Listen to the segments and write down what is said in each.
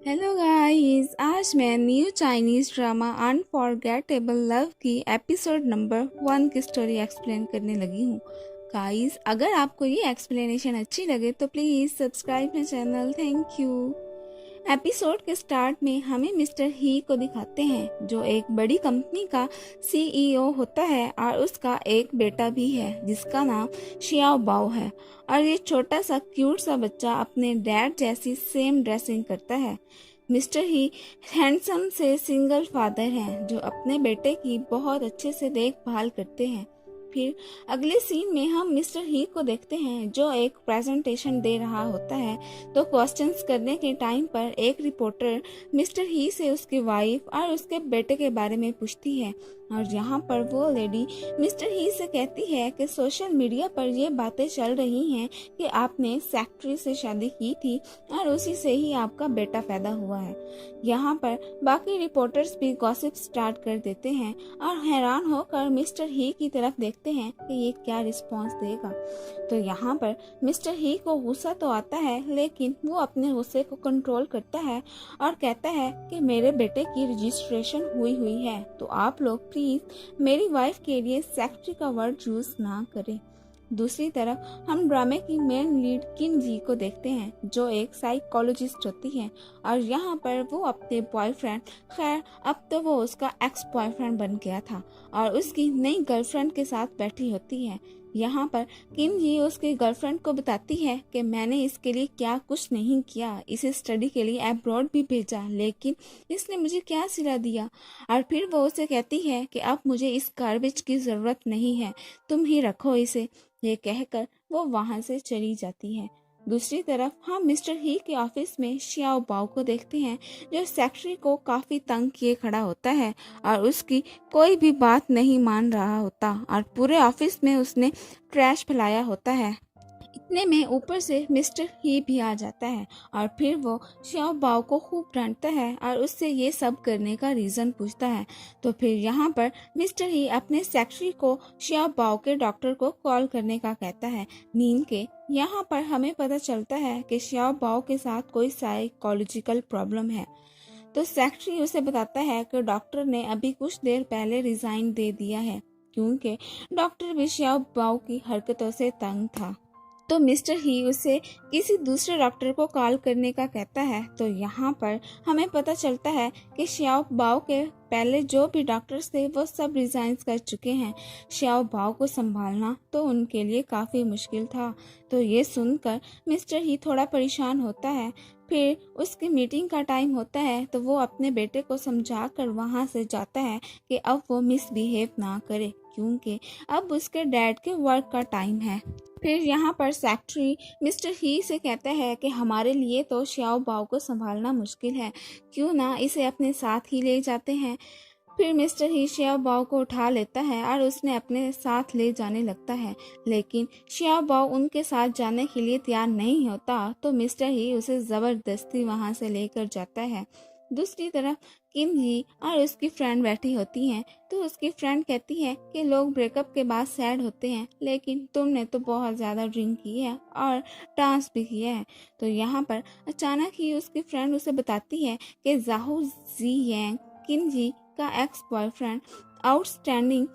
Hello guys, आज मैं new Chinese drama unforgettable love की एपिसोड नंबर 1 की स्टोरी एक्सप्लेन करने लगी हूँ। गाइस, अगर आपको ये एक्सप्लेनेशन अच्छी लगे तो please subscribe my channel. Thank you. Episode के स्टार्ट में हमें मिस्टर ही को दिखाते हैं जो एक बड़ी कंपनी का सीईओ होता है और उसका एक बेटा भी है जिसका नाम शियाओ बाओ है। और ये छोटा सा क्यूट सा बच्चा अपने डैड जैसी सेम ड्रेसिंग करता है। मिस्टर ही हैंडसम से सिंगल फादर हैं जो अपने बेटे की बहुत अच्छे से देखभाल करते हैं। फिर अगले सीन में हम मिस्टर ही को देखते हैं जो एक प्रेजेंटेशन दे रहा होता है। तो क्वेश्चंस करने के टाइम पर एक रिपोर्टर मिस्टर ही से उसकी वाइफ और उसके बेटे के बारे में पूछती है और यहाँ पर वो लेडी मिस्टर ही से कहती है कि सोशल मीडिया पर ये बातें चल रही हैं कि आपने सेक्रेटरी से शादी की थी और उसी से ही आपका बेटा पैदा हुआ है। यहाँ पर बाकी रिपोर्टर्स भी गॉसिप स्टार्ट कर देते हैं और हैरान होकर मिस्टर ही की तरफ देखते हैं कि ये क्या रिस्पॉन्स देगा। तो यहाँ पर मिस्टर ही को गुस्सा तो आता है लेकिन वो अपने गुस्से को कंट्रोल करता है और कहता है कि मेरे बेटे की रजिस्ट्रेशन हुई है तो आप लोग प्लीज मेरी वाइफ के लिए सेक्रेटरी का वर्ड यूज ना करें। दूसरी तरफ हम ड्रामे की मेन लीड किन जी को देखते हैं जो एक साइकोलॉजिस्ट होती है और यहाँ पर वो अपने बॉयफ्रेंड, खैर अब तो वो उसका एक्स बॉयफ्रेंड बन गया था, और उसकी नई गर्लफ्रेंड के साथ बैठी होती है। यहाँ पर किन जी उसकी गर्लफ्रेंड को बताती है कि मैंने इसके लिए क्या कुछ नहीं किया, इसे स्टडी के लिए अब्रॉड भी भेजा लेकिन इसने मुझे क्या सिला दिया। और फिर वो उसे कहती है कि अब मुझे इस गार्बेज की ज़रूरत नहीं है, तुम ही रखो इसे। ये कहकर वो वहां से चली जाती है। दूसरी तरफ हम मिस्टर ही के ऑफिस में शियाओ बाओ को देखते हैं जो सेक्रेटरी को काफी तंग किए खड़ा होता है और उसकी कोई भी बात नहीं मान रहा होता और पूरे ऑफिस में उसने ट्रैश फैलाया होता है। इतने में ऊपर से मिस्टर ही भी आ जाता है और फिर वो शियाओ बाओ को खूब डांटता है और उससे ये सब करने का रीज़न पूछता है। तो फिर यहाँ पर मिस्टर ही अपने सेक्रेटरी को शियाओ बाओ के डॉक्टर को कॉल करने का कहता है। मीन के यहाँ पर हमें पता चलता है कि शियाओ बाओ के साथ कोई साइकोलॉजिकल प्रॉब्लम है। तो सेक्रेटरी उसे बताता है कि डॉक्टर ने अभी कुछ देर पहले रिजाइन दे दिया है क्योंकि डॉक्टर भी शियाओ बाओ की हरकतों से तंग था। तो मिस्टर ही उसे किसी दूसरे डॉक्टर को कॉल करने का कहता है। तो यहाँ पर हमें पता चलता है कि शियाओ बाओ के पहले जो भी डॉक्टर्स थे वो सब रिजाइन कर चुके हैं। शियाओ बाओ को संभालना तो उनके लिए काफ़ी मुश्किल था। तो ये सुनकर मिस्टर ही थोड़ा परेशान होता है। फिर उसकी मीटिंग का टाइम होता है तो वो अपने बेटे को समझा कर वहाँ से जाता है कि अब वो मिसबिहेव ना करे क्योंकि अब उसके डैड के वर्क का टाइम है। फिर यहाँ पर सेक्रेटरी मिस्टर ही से कहता है कि हमारे लिए तो शियाओ बाओ को संभालना मुश्किल है, क्यों ना इसे अपने साथ ही ले जाते हैं। फिर मिस्टर ही शियाओ बाओ को उठा लेता है और उसने अपने साथ ले जाने लगता है लेकिन शियाओ बाओ उनके साथ जाने के लिए तैयार नहीं होता। तो मिस्टर ही उसे ज़बरदस्ती वहाँ से लेकर जाता है। दूसरी तरफ किम जी और उसकी फ्रेंड बैठी होती हैं तो उसकी फ्रेंड कहती है कि लोग ब्रेकअप के बाद सैड होते हैं लेकिन तुमने तो बहुत ज़्यादा ड्रिंक की है और डांस भी किया है। तो यहाँ पर अचानक ही उसकी फ्रेंड उसे बताती है कि जाहू जी यांग किम जी का ex boyfriend outstanding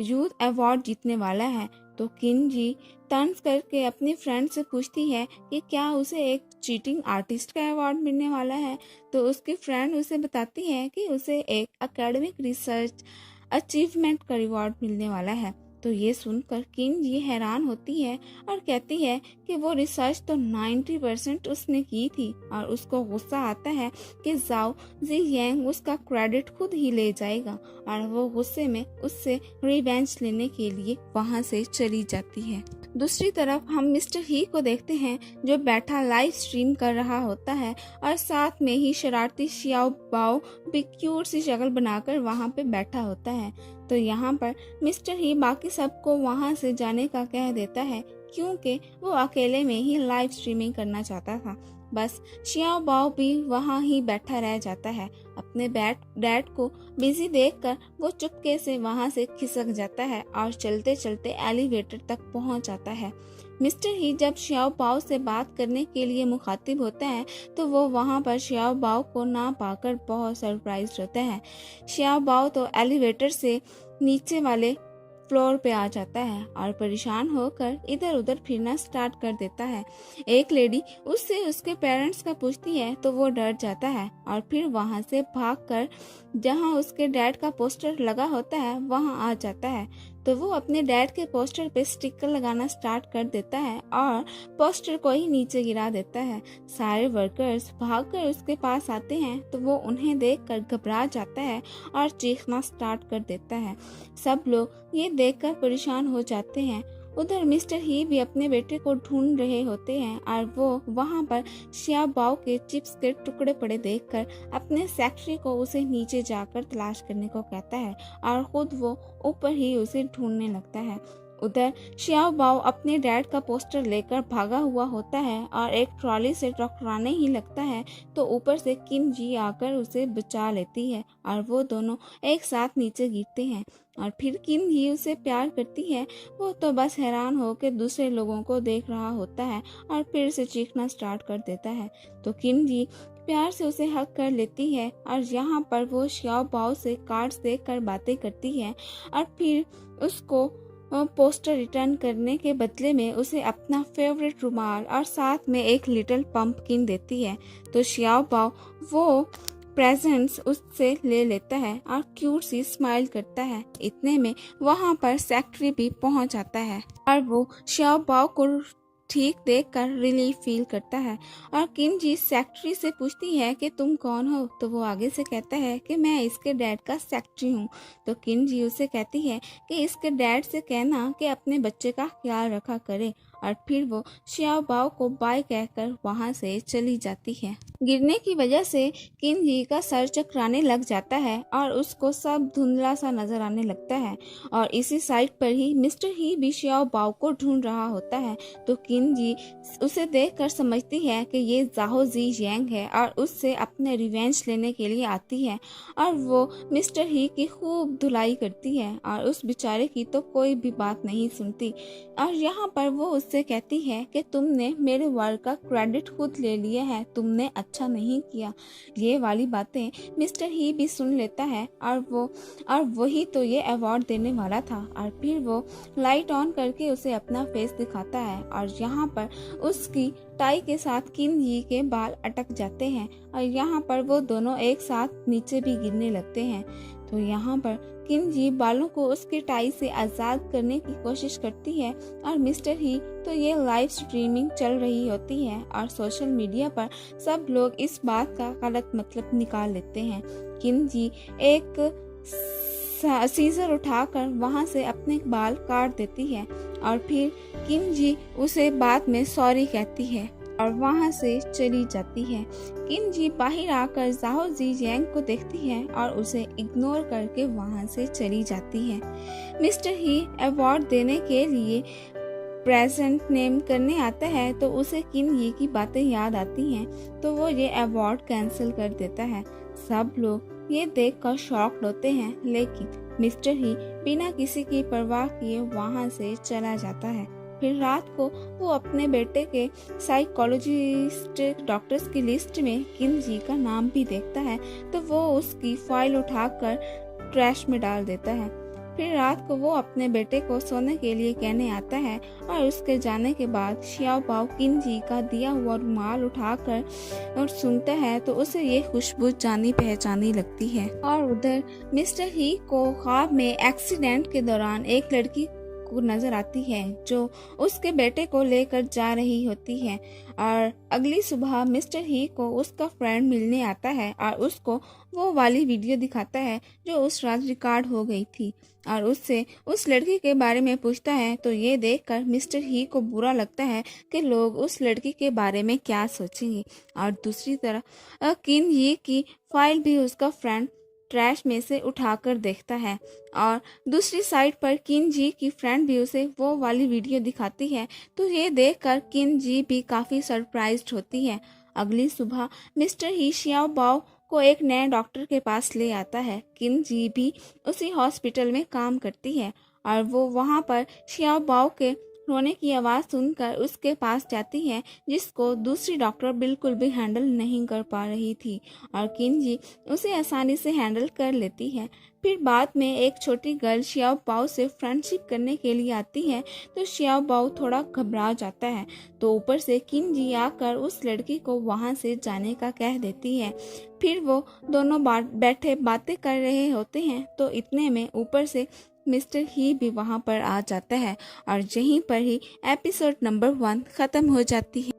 youth award जीतने वाला है। तो किन जी टर्न्स करके अपनी फ्रेंड से पूछती है कि क्या उसे एक चीटिंग आर्टिस्ट का अवार्ड मिलने वाला है। तो उसकी फ्रेंड उसे बताती है कि उसे एक एकेडमिक रिसर्च अचीवमेंट का रिवॉर्ड मिलने वाला है। तो ये सुनकर किन जी हैरान होती है और कहती है कि वो रिसर्च तो 90% उसने की थी और उसको गुस्सा आता है कि जाओ जी यांग उसका क्रेडिट खुद ही ले जाएगा और वो गुस्से में उससे रिवेंज लेने के लिए वहाँ से चली जाती है। दूसरी तरफ हम मिस्टर ही को देखते हैं जो बैठा लाइव स्ट्रीम कर रहा होता है और साथ में ही शरारती शियाओ बाओ भी क्यूट सी शक्ल बनाकर वहाँ पे बैठा होता है। तो यहाँ पर मिस्टर ही बाकी सबको वहाँ से जाने का कह देता है क्योंकि वो अकेले में ही लाइव स्ट्रीमिंग करना चाहता था। बस शियाओ बाओ भी वहाँ ही बैठा रह जाता है। अपने डैड को बिजी देखकर वो चुपके से वहाँ से खिसक जाता है और चलते चलते एलिवेटर तक पहुँच जाता है। मिस्टर ही जब श्याओ बाओ से बात करने के लिए मुखातिब होता है तो वो वहाँ पर श्याओ बाओ को ना पाकर बहुत सरप्राइज रहता है। श्याओ बाओ तो एलिवेटर से नीचे वाले फ्लोर पे आ जाता है और परेशान होकर इधर उधर फिरना स्टार्ट कर देता है। एक लेडी उससे उसके पेरेंट्स का पूछती है तो वो डर जाता है और फिर वहाँ से भागकर जहाँ उसके डैड का पोस्टर लगा होता है वहाँ आ जाता है। तो वो अपने डैड के पोस्टर पे स्टिकर लगाना स्टार्ट कर देता है और पोस्टर को ही नीचे गिरा देता है। सारे वर्कर्स भागकर उसके पास आते हैं तो वो उन्हें देखकर घबरा जाता है और चीखना स्टार्ट कर देता है। सब लोग ये देखकर परेशान हो जाते हैं। उधर मिस्टर ही भी अपने बेटे को ढूंढ रहे होते हैं और वो वहाँ पर श्याओ बाओ के चिप्स के टुकड़े पड़े देखकर अपने सेक्रेटरी को उसे नीचे जाकर तलाश करने को कहता है और खुद वो ऊपर ही उसे ढूंढने लगता है। उधर श्याओ बाओ अपने डैड का पोस्टर लेकर भागा हुआ होता है और एक ट्रॉली से टकराने ही लगता है तो ऊपर से किम जी आकर उसे बचा लेती है और वो दोनों एक साथ नीचे गिरते हैं और फिर किम जी उसे प्यार करती है। वो तो बस हैरान होकर दूसरे लोगों को देख रहा होता है और फिर से चीखना स्टार्ट कर देता है। तो किम जी प्यार से उसे हक कर लेती है और यहाँ पर वो श्याओ बाओ से कार्ड्स देकर बातें करती है और फिर उसको पोस्टर रिटर्न करने के बदले में उसे अपना फेवरेट रुमाल और साथ में एक लिटिल पंपकिन देती है। तो श्याओ बाओ वो प्रेजेंट्स उससे ले लेता है और क्यूट सी स्माइल करता है। इतने में वहाँ पर सेक्रेटरी भी पहुँच जाता है और वो श्याओ बाओ को ठीक देखकर रिलीफ फील करता है और किम जी सेक्रेटरी से पूछती है कि तुम कौन हो। तो वो आगे से कहता है कि मैं इसके डैड का सेक्रेटरी हूँ। तो किम जी उसे कहती है कि इसके डैड से कहना कि अपने बच्चे का ख्याल रखा करे और फिर वो श्याओ बाओ को बाय कहकर वहाँ से चली जाती है। गिरने की वजह से किम जी का सर चकराने लग जाता है और उसको सब धुंधला सा नजर आने लगता है और इसी साइड पर ही मिस्टर ही भी श्याओ बाओ को ढूंढ रहा होता है। तो किम जी उसे देखकर समझती है कि ये जाहो जी यांग है और उससे अपने रिवेंज लेने के लिए आती है और वो मिस्टर ही की खूब धुलाई करती है और उस बेचारे की तो कोई भी बात नहीं सुनती और यहाँ पर वो उससे कहती है कि तुमने मेरे वर्क का क्रेडिट खुद ले लिया है, तुमने अच्छा नहीं किया। ये वाली बातें मिस्टर ही भी सुन लेता है और वही तो ये अवार्ड देने वाला था और फिर वो लाइट ऑन करके उसे अपना फेस दिखाता है और यहाँ पर उसकी टाई के साथ किम जी के बाल अटक जाते हैं और यहाँ पर वो दोनों एक साथ नीचे भी गिरने लगते हैं। तो यहाँ पर किम जी बालों को उसकी टाई से आज़ाद करने की कोशिश करती है और मिस्टर ही तो ये लाइव स्ट्रीमिंग चल रही होती है और सोशल मीडिया पर सब लोग इस बात का गलत मतलब निकाल लेते हैं। किम जी एक सीजर उठाकर वहां से अपने बाल काट देती है और फिर किम जी उसे बाद में सॉरी कहती है और वहां से चली जाती है। किम जी बाहर आकर जाहो जी यांग को देखती है और उसे इग्नोर करके वहां से चली जाती है। मिस्टर ही अवार्ड देने के लिए प्रेजेंट नेम करने आता है तो उसे किम जी की बातें याद आती हैं तो वो ये अवार्ड कैंसिल कर देता है। सब लोग ये देखकर शॉक्ड होते हैं लेकिन मिस्टर ही बिना किसी की परवाह किए वहां से चला जाता है। फिर रात को वो अपने बेटे के साइकोलॉजिस्ट डॉक्टर्स की लिस्ट में किम जी का नाम भी देखता है तो वो उसकी फाइल उठाकर ट्रैश में डाल देता है। फिर रात को वो अपने बेटे को सोने के लिए कहने आता है और उसके जाने के बाद श्याओ बाओ किम जी का दिया हुआ रुमाल उठाकर और सूंघता है तो उसे ये खुशबू जानी पहचानी लगती है। और उधर मिस्टर ही को ख्वाब में एक्सीडेंट के दौरान एक लड़की को नजर आती है जो उसके बेटे को लेकर जा रही होती है और अगली सुबह मिस्टर ही को उसका फ्रेंड मिलने आता है और उसको वो वाली वीडियो दिखाता है जो उस रात रिकॉर्ड हो गई थी और उससे उस लड़की के बारे में पूछता है। तो ये देखकर मिस्टर ही को बुरा लगता है कि लोग उस लड़की के बारे में क्या सोचेंगे और दूसरी तरफ किम ही की फाइल भी उसका फ्रेंड ट्रैश में से उठाकर देखता है और दूसरी साइड पर किम जी की फ्रेंड भी उसे वो वाली वीडियो दिखाती है तो ये देखकर किम जी भी काफ़ी सरप्राइज्ड होती है। अगली सुबह मिस्टर ही श्याओ बाओ को एक नए डॉक्टर के पास ले आता है। किम जी भी उसी हॉस्पिटल में काम करती है और वो वहाँ पर श्याओ बाओ के रोने की आवाज़ सुनकर उसके पास जाती है, जिसको दूसरी डॉक्टर बिल्कुल भी हैंडल नहीं कर पा रही थी और किंजी उसे आसानी से हैंडल कर लेती है। फिर बाद में एक छोटी गर्ल शियाओ पाओ से फ्रेंडशिप करने के लिए आती है, तो शियाओ पाओ थोड़ा घबरा जाता है। तो ऊपर से किंजी आकर उस लड़की को वहाँ से जाने का कह देती है। फिर वो दोनों बैठे बातें कर रहे होते हैं, तो इतने में ऊपर से मिस्टर ही भी वहाँ पर आ जाता है और यहीं पर ही एपिसोड नंबर 1 ख़त्म हो जाती है।